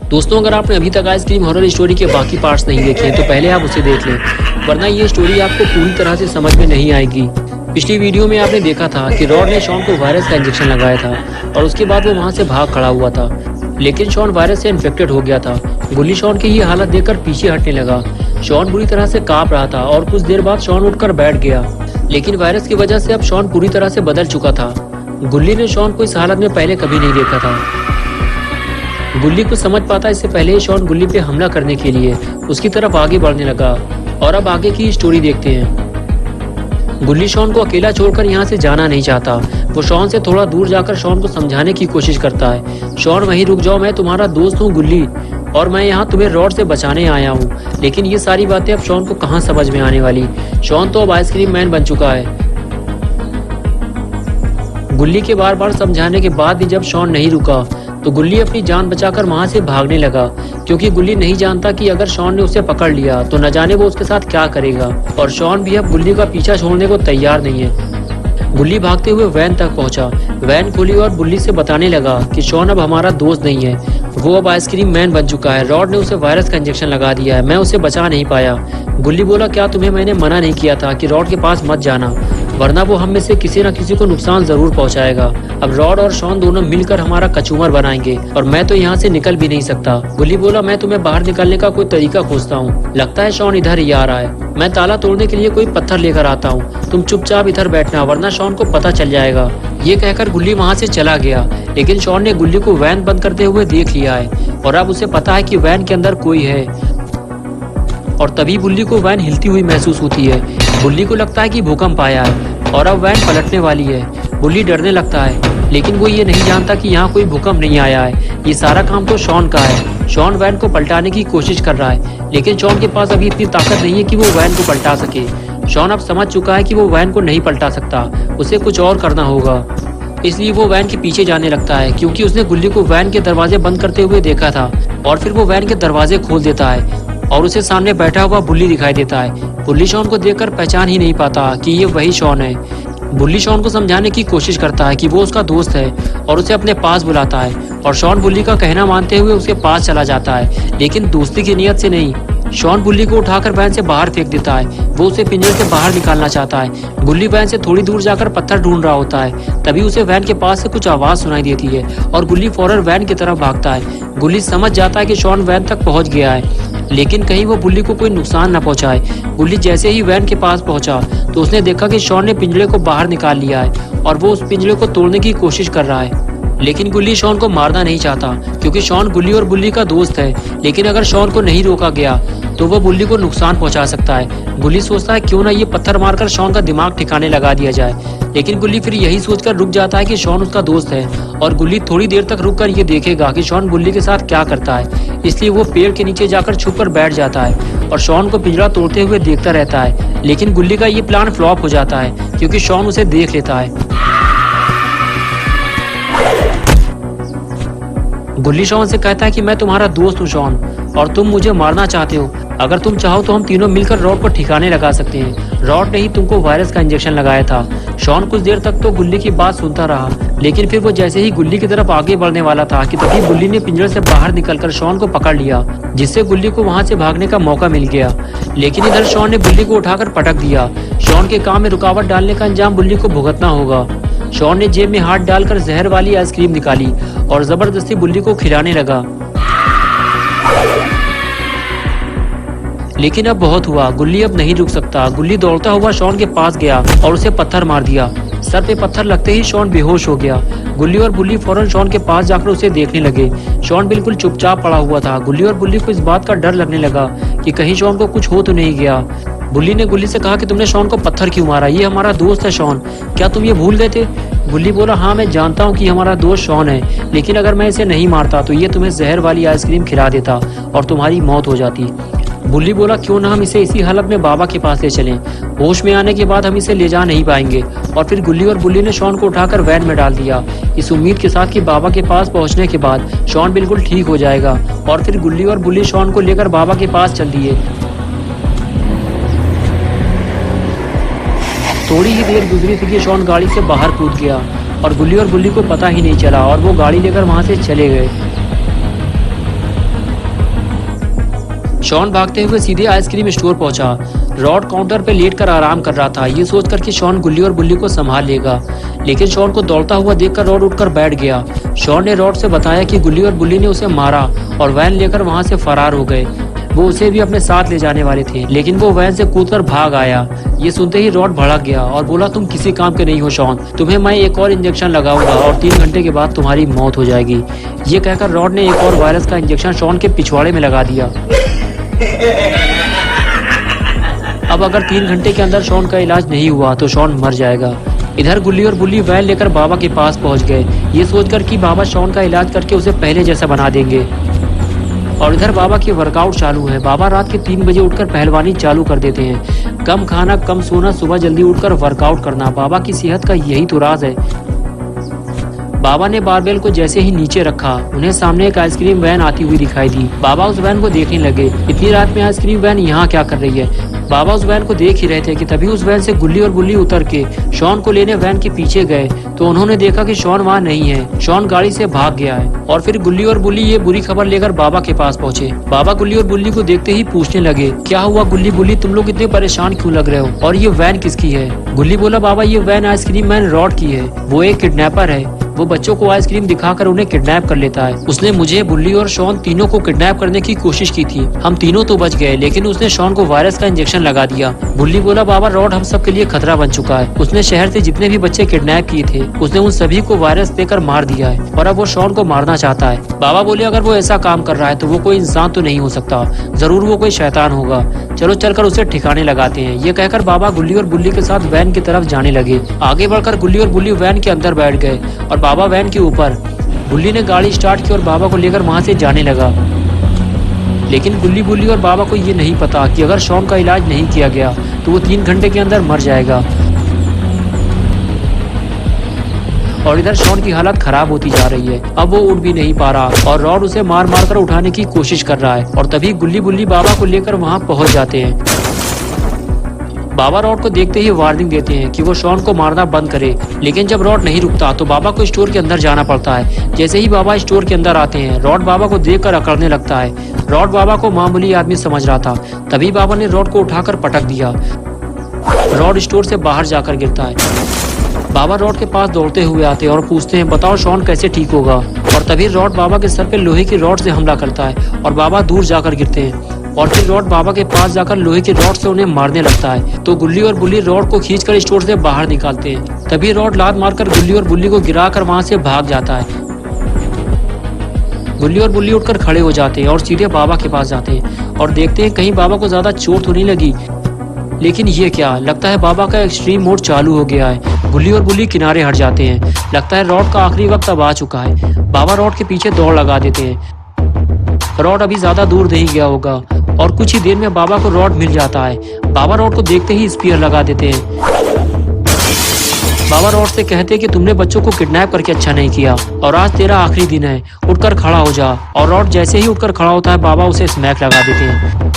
दोस्तों, अगर आपने अभी तक आइसक्रीम हॉरर स्टोरी के बाकी पार्ट्स नहीं देखे तो पहले आप उसे देख लें, वरना ये स्टोरी आपको पूरी तरह से समझ में नहीं आएगी। पिछली वीडियो में आपने देखा था कि रॉड ने शॉन को वायरस का इंजेक्शन लगाया था और उसके बाद वो वहाँ से भाग खड़ा हुआ था, लेकिन शॉन वायरस से इन्फेक्टेड हो गया था। गुल्ली शॉन की ये हालत देखकर पीछे हटने लगा। शॉन बुरी तरह से कांप रहा था और कुछ देर बाद शॉन उठकर बैठ गया, लेकिन वायरस की वजह से अब शॉन पूरी तरह से बदल चुका था। गुल्ली ने शॉन को इस हालत में पहले कभी नहीं देखा था। गुल्ली को समझ पाता इससे पहले ही शॉन गुल्ली पे हमला करने के लिए उसकी तरफ आगे बढ़ने लगा। और अब आगे की स्टोरी देखते हैं। गुल्ली शॉन को अकेला छोड़कर यहाँ से जाना नहीं चाहता। वो शॉन से थोड़ा दूर जाकर शॉन को समझाने की कोशिश करता है। शॉन, वहीं रुक जाओ, मैं तुम्हारा दोस्त हूँ गुल्ली, और मैं यहाँ तुम्हें रॉड से बचाने आया हूँ। लेकिन ये सारी बातें अब शॉन को कहाँ समझ में आने वाली। शॉन तो अब आइसक्रीम मैन बन चुका है। गुल्ली के बार बार समझाने के बाद भी जब शॉन नहीं रुका तो गुल्ली अपनी जान बचाकर वहां से भागने लगा, क्योंकि गुल्ली नहीं जानता कि अगर शॉन ने उसे पकड़ लिया तो न जाने वो उसके साथ क्या करेगा। और शॉन भी अब गुल्ली का पीछा छोड़ने को तैयार नहीं है। गुल्ली भागते हुए वैन तक पहुंचा। वैन खुली और गुल्ली से बताने लगा कि शॉन अब हमारा दोस्त नहीं है, वो अब आइसक्रीम मैन बन चुका है। रॉड ने उसे वायरस का इंजेक्शन लगा दिया है, मैं उसे बचा नहीं पाया। गुल्ली बोला, क्या तुम्हें मैंने मना नहीं किया था कि रॉड के पास मत जाना, वरना वो हम में से किसी न किसी को नुकसान जरूर पहुंचाएगा। अब रॉड और शॉन दोनों मिलकर हमारा कचूमर बनाएंगे और मैं तो यहाँ से निकल भी नहीं सकता। गुल्ली बोला, मैं तुम्हें बाहर निकलने का कोई तरीका खोजता हूँ। लगता है शॉन इधर ही आ रहा है। मैं ताला तोड़ने के लिए कोई पत्थर लेकर आता हूँ, तुम चुपचाप इधर बैठना, वरना शॉन को पता चल जाएगा। ये कहकर गुल्ली वहाँ से चला गया, लेकिन शॉन ने गुल्ली को वैन बंद करते हुए देख लिया है और अब उसे पता है कि वैन के अंदर कोई है। और तभी गुल्ली को वैन हिलती हुई महसूस होती है। गुल्ली को लगता है कि भूकंप आया है और अब वैन पलटने वाली है। गुल्ली डरने लगता है, लेकिन वो ये नहीं जानता कि यहाँ कोई भूकंप नहीं आया है। ये सारा काम तो शॉन का है। शॉन वैन को पलटाने की कोशिश कर रहा है, लेकिन शॉन के पास अभी इतनी ताकत नहीं है कि वो वैन को पलटा सके। शॉन अब समझ चुका है कि वो वैन को नहीं पलटा सकता, उसे कुछ और करना होगा। इसलिए वो वैन के पीछे जाने लगता है, क्योंकि उसने गुल्ली को वैन के दरवाजे बंद करते हुए देखा था। और फिर वो वैन के दरवाजे खोल देता है और उसे सामने बैठा हुआ बुल्ली दिखाई देता है। बुल्ली शॉन को देखकर पहचान ही नहीं पाता कि ये वही शॉन है। बुल्ली शॉन को समझाने की कोशिश करता है कि वो उसका दोस्त है और उसे अपने पास बुलाता है, और शॉन बुल्ली का कहना मानते हुए उसके पास चला जाता है, लेकिन दोस्ती की नीयत से नहीं। शॉन बुल्ली को उठाकर वैन से बाहर फेंक देता है। वो उसे पिंजरे से बाहर निकालना चाहता है। गुल्ली वैन से थोड़ी दूर जाकर पत्थर ढूंढ रहा होता है। तभी उसे वैन के पास से कुछ आवाज सुनाई देती है और गुल्ली फौरन वैन की तरफ भागता है। गुल्ली समझ जाता है कि शॉन वैन तक पहुंच गया है, लेकिन कहीं वो बुल्ली को कोई नुकसान न पहुंचाए। गुल्ली जैसे ही वैन के पास पहुंचा तो उसने देखा कि शॉन ने पिंजरे को बाहर निकाल लिया है और वो उस पिंजरे को तोड़ने की कोशिश कर रहा है। लेकिन गुल्ली शॉन को मारना नहीं चाहता, क्योंकि शॉन गुल्ली और बुल्ली का दोस्त है। लेकिन अगर शॉन को नहीं रोका गया तो वह बुल्ली को नुकसान पहुंचा सकता है। गुल्ली सोचता है क्यों ना ये पत्थर मारकर शॉन का दिमाग ठिकाने लगा दिया जाए, लेकिन गुल्ली फिर यही सोचकर रुक जाता है कि शॉन उसका दोस्त है और गुल्ली थोड़ी देर तक रुककर ये देखेगा कि शॉन बुल्ली के साथ क्या करता है। इसलिए वो पेड़ के नीचे जाकर छुप कर बैठ जाता है और शॉन को पिंजरा तोड़ते हुए देखता रहता है। लेकिन गुल्ली का ये प्लान फ्लॉप हो जाता है, क्योंकि शॉन उसे देख लेता है। गुल्ली शॉन से कहता है कि मैं तुम्हारा दोस्त हूँ शॉन, और तुम मुझे मारना चाहते हो। अगर तुम चाहो तो हम तीनों मिलकर रॉड को ठिकाने लगा सकते हैं। रॉड ने ही तुमको वायरस का इंजेक्शन लगाया था। शॉन कुछ देर तक तो गुल्ली की बात सुनता रहा, लेकिन फिर वो जैसे ही गुल्ली की तरफ आगे बढ़ने वाला था कि तभी गुल्ली ने पिंजरे से बाहर निकलकर शॉन को पकड़ लिया, जिससे गुल्ली को वहां से भागने का मौका मिल गया। लेकिन इधर शॉन ने गुल्ली को उठाकर पटक दिया। शॉन के काम में रुकावट डालने का अंजाम गुल्ली को भुगतना होगा। शॉन ने जेब में हाथ डालकर जहर वाली आइसक्रीम निकाली और जबरदस्ती गुल्ली को खिलाने लगा। लेकिन अब बहुत हुआ, गुल्ली अब नहीं रुक सकता। गुल्ली दौड़ता हुआ शॉन के पास गया और उसे पत्थर मार दिया। सर पे पत्थर लगते ही शॉन बेहोश हो गया। गुल्ली और बुल्ली फौरन शॉन के पास जाकर उसे देखने लगे। शॉन बिल्कुल चुपचाप पड़ा हुआ था। गुल्ली और बुल्ली को इस बात का डर लगने लगा कि कहीं शॉन को कुछ हो तो नहीं गया। बुल्ली ने गुल्ली से कहा कि तुमने शॉन को पत्थर क्यों मारा, ये हमारा दोस्त है शॉन, क्या तुम ये भूल गए थे? गुल्ली बोला, हाँ मैं जानता हूँ कि हमारा दोस्त शॉन है, लेकिन अगर मैं इसे नहीं मारता तो ये तुम्हें जहर वाली आइसक्रीम खिला देता और तुम्हारी मौत हो जाती। बुल्ली बोला, क्यों ना हम इसे इसी हालत में बाबा के पास ले चलें, होश में आने के बाद हम इसे ले जा नहीं पाएंगे। और फिर गुल्ली और बुल्ली ने शॉन को उठाकर वैन में डाल दिया, इस उम्मीद के साथ कि बाबा के पास पहुंचने के बाद शॉन बिल्कुल ठीक हो जाएगा। और फिर गुल्ली और बुल्ली शॉन को लेकर बाबा के पास चल दिए। थोड़ी ही देर गुजरी थी कि शॉन गाड़ी से बाहर कूद गया और गुल्ली को पता ही नहीं चला और वो गाड़ी लेकर वहां से चले गए। शॉन भागते हुए सीधे आइसक्रीम स्टोर पहुंचा। रॉड काउंटर पे लेटकर आराम कर रहा था, ये सोचकर कि शॉन गुल्ली और बुल्ली को संभाल लेगा। लेकिन शॉन को दौड़ता हुआ देखकर रॉड उठकर बैठ गया। शॉन ने रॉड से बताया कि गुल्ली और बुल्ली ने उसे मारा और वैन लेकर वहां से फरार हो गए। वो उसे भी अपने साथ ले जाने वाले थे, लेकिन वो वैन से कूदकर भाग आया। ये सुनते ही रॉड भड़क गया और बोला, तुम किसी काम के नहीं हो शॉन, तुम्हें मैं एक और इंजेक्शन लगाऊंगा और 3 घंटे के बाद तुम्हारी मौत हो जाएगी। ये कहकर रॉड ने एक और वायरस का इंजेक्शन शॉन के पिछवाड़े में लगा दिया। अब अगर 3 घंटे के अंदर शॉन का इलाज नहीं हुआ तो शॉन मर जाएगा। इधर गुल्ली और बुल्ली वैन लेकर बाबा के पास पहुंच गए, ये सोचकर कि बाबा शॉन का इलाज करके उसे पहले जैसा बना देंगे। और इधर बाबा की वर्कआउट चालू है। बाबा रात के 3 बजे उठकर पहलवानी चालू कर देते हैं। कम खाना, कम सोना, सुबह जल्दी उठकर वर्कआउट करना, बाबा की सेहत का यही तो राज है। बाबा ने बारबेल को जैसे ही नीचे रखा, उन्हें सामने एक आइसक्रीम वैन आती हुई दिखाई दी। बाबा उस वैन को देखने लगे। इतनी रात में आइसक्रीम वैन यहाँ क्या कर रही है? बाबा उस वैन को देख ही रहे थे कि तभी उस वैन से गुल्ली और बुल्ली उतर के शॉन को लेने वैन के पीछे गए तो उन्होंने देखा कि शॉन वहाँ नहीं है। शॉन गाड़ी से भाग गया है। और फिर गुल्ली और बुल्ली ये बुरी खबर लेकर बाबा के पास पहुँचे। बाबा गुल्ली और बुल्ली को देखते ही पूछने लगे, क्या हुआ गुल्ली बुल्ली, तुम लोग इतने परेशान क्यों लग रहे हो? और ये वैन किसकी है? गुल्ली बोला, बाबा ये वैन आइसक्रीम मैन रॉड की है। वो एक किडनैपर है। वो बच्चों को आइसक्रीम दिखाकर उन्हें किडनैप कर लेता है। उसने मुझे, बुल्ली और शॉन तीनों को किडनैप करने की कोशिश की थी। हम तीनों तो बच गए, लेकिन उसने शॉन को वायरस का इंजेक्शन लगा दिया। बुल्ली बोला, बाबा रॉड हम सब के लिए खतरा बन चुका है। उसने शहर से जितने भी बच्चे किडनैप किए थे, उसने उन सभी को वायरस देकर मार दिया है और अब वो शॉन को मारना चाहता है। बाबा बोले, अगर वो ऐसा काम कर रहा है तो वो कोई इंसान तो नहीं हो सकता, जरूर वो कोई शैतान होगा। चलो चलकर उसे ठिकाने लगाते हैं। ये कहकर बाबा गुल्ली और बुल्ली के साथ वैन की तरफ जाने लगे। आगे बढ़कर गुल्ली और बुल्ली वैन के अंदर बैठ गए और बाबा वैन के ऊपर। बुल्ली ने गाड़ी स्टार्ट की और बाबा को लेकर वहां से जाने लगा। लेकिन गुल्ली बुल्ली और बाबा को ये नहीं पता कि अगर शॉन का इलाज नहीं किया गया तो वो 3 घंटे के अंदर मर जाएगा। और इधर शॉन की हालत खराब होती जा रही है। अब वो उठ भी नहीं पा रहा और रॉड उसे मार मार कर उठाने की कोशिश कर रहा है। और तभी गुल्ली बुल्ली बाबा को लेकर वहां पहुंच जाते हैं। बाबा रॉड को देखते ही वार्निंग देते हैं कि वो शॉन को मारना बंद करे, लेकिन जब रॉड नहीं रुकता तो बाबा को स्टोर के अंदर जाना पड़ता है। जैसे ही बाबा स्टोर के अंदर आते हैं, रॉड बाबा को देखकर अकड़ने लगता है। रॉड बाबा को मामूली आदमी समझ रहा था, तभी बाबा ने रॉड को उठाकर पटक दिया। रॉड स्टोर से बाहर जाकर गिरता है। बाबा रॉड के पास दौड़ते हुए आते हैं और पूछते हैं, बताओ शॉन कैसे ठीक होगा? और तभी रॉड बाबा के सर पे लोहे की रॉड से हमला करता है और बाबा दूर जाकर गिरते हैं। और फिर रॉड बाबा के पास जाकर लोहे की रॉड से उन्हें मारने लगता है। तो गुल्ली और बुल्ली रॉड को खींचकर स्टोर से बाहर निकालते हैं। तभी रॉड लात मारकर गुल्ली और बुल्ली को गिराकर वहां से भाग जाता है। गुल्ली और बुल्ली उठकर खड़े हो जाते हैं और सीधे बाबा के पास जाते हैं और देखते हैं कहीं बाबा को ज्यादा चोट तो नहीं लगी। लेकिन ये क्या, लगता है बाबा का एक्सट्रीम मोड चालू हो गया है। गुल्ली और बुल्ली किनारे हट जाते हैं। लगता है रॉड का आखिरी वक्त अब आ चुका है। बाबा रॉड के पीछे दौड़ लगा देते हैं। रॉड अभी ज्यादा दूर नहीं गया होगा और कुछ ही देर में बाबा को रॉड मिल जाता है। बाबा रॉड को देखते ही स्पीयर लगा देते हैं। बाबा रॉड से कहते हैं कि तुमने बच्चों को किडनैप करके अच्छा नहीं किया और आज तेरा आखिरी दिन है, उठकर खड़ा हो जा। और रॉड जैसे ही उठकर खड़ा होता है, बाबा उसे स्मैक लगा देते हैं।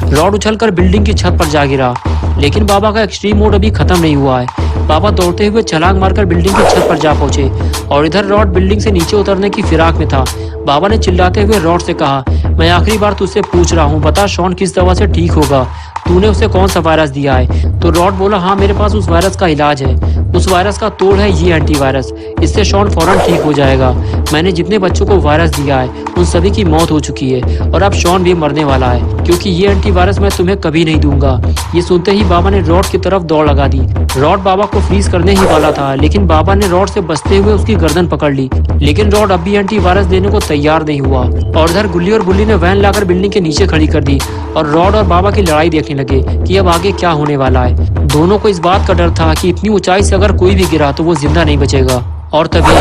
रॉड उछलकर बिल्डिंग की छत पर जा गिरा, लेकिन बाबा का एक्सट्रीम मोड अभी खत्म नहीं हुआ है। बाबा दौड़ते हुए छलांग मारकर बिल्डिंग की छत पर जा पहुंचे और इधर रॉड बिल्डिंग से नीचे उतरने की फिराक में था। बाबा ने चिल्लाते हुए रॉड से कहा, मैं आखिरी बार तुझसे पूछ रहा हूँ, बता शॉन किस दवा से ठीक होगा? तूने उसे कौन सा वायरस दिया है? तो रॉड बोला, हाँ मेरे पास उस वायरस का इलाज है। उस वायरस का तोड़ है ये एंटीवायरस, इससे शॉन फौरन ठीक हो जाएगा। मैंने जितने बच्चों को वायरस दिया है उन सभी की मौत हो चुकी है और अब शॉन भी मरने वाला है, क्योंकि ये एंटीवायरस मैं तुम्हें कभी नहीं दूंगा। ये सुनते ही बाबा ने रॉड की तरफ दौड़ लगा दी। रॉड बाबा को फ्रीज करने ही वाला था, लेकिन बाबा ने रॉड से बचते हुए उसकी गर्दन पकड़ ली। लेकिन रॉड अब भी एंटीवायरस देने को तैयार नहीं हुआ और इधर गुल्ली और बुल्ली ने वैन लाकर बिल्डिंग के नीचे खड़ी कर दी और रॉड और बाबा की लड़ाई देखने लगे कि अब आगे क्या होने वाला है। दोनों को इस बात का डर था कि इतनी ऊंचाई से अगर कोई भी गिरा तो वो जिंदा नहीं बचेगा। और तभी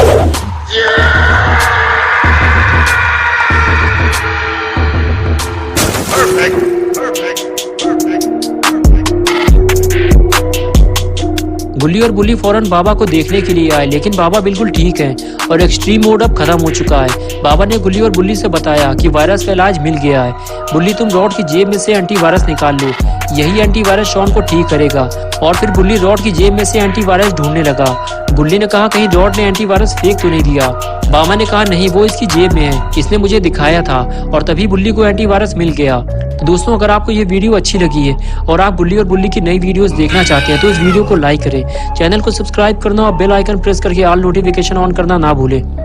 गुल्ली और बुल्ली फौरन बाबा को देखने के लिए आए, लेकिन बाबा बिल्कुल ठीक हैं और एक्सट्रीम मोड अब खत्म हो चुका है। बाबा ने गुल्ली और बुल्ली से बताया कि वायरस का इलाज मिल गया है। बुल्ली, तुम रॉड की जेब में से एंटीवायरस निकाल लो, यही एंटीवायरस शॉन को ठीक करेगा। और फिर बुल्ली रॉड की जेब में से एंटीवायरस ढूंढने लगा। गुल्ली ने कहा कहीं रॉड ने एंटीवायरस फेंक तो नहीं दिया। बाबा ने कहा नहीं, वो इसकी जेब में है, इसने मुझे दिखाया था। और तभी बुल्ली को एंटीवायरस मिल गया। तो दोस्तों, अगर आपको ये वीडियो अच्छी लगी है और आप गुल्ली और बुल्ली की नई वीडियोस देखना चाहते हैं तो इस वीडियो को लाइक करें, चैनल को सब्सक्राइब करना और बेल आइकन प्रेस करके ऑल नोटिफिकेशन ऑन करना ना भूलें।